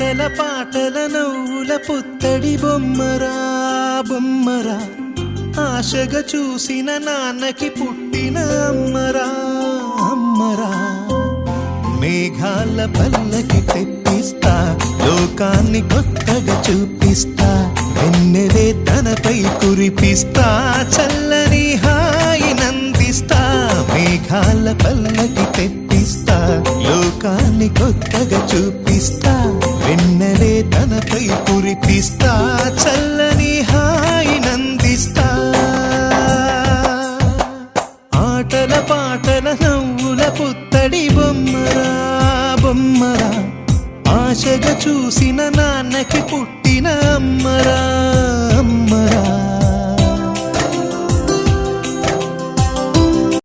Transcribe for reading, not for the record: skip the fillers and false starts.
ఆటల పాటల నవ్వుల పుత్తడి బొమ్మరా బొమ్మరా ఆశగా చూసిన నాన్నకి పుట్టిన అమ్మరా అమ్మరా మేఘాల పల్లకి తెప్పిస్తా లోకాన్ని కొత్తగా చూపిస్తా వెన్నెలే తనపై కురిపిస్తా చల్లని హాయినందిస్తా మేఘాల పల్లకి తెప్పిస్తా లోకాన్ని కొత్తగా చూపిస్తా వెన్నెలే తనపై కురిపిస్తా చల్లని హాయినందిస్తా ఆటల పాటల నవ్వుల పుత్తడి బొమ్మరా బొమ్మరా ఆశగా చూసిన నాన్నకి పుట్టిన అమ్మరా అమ్మ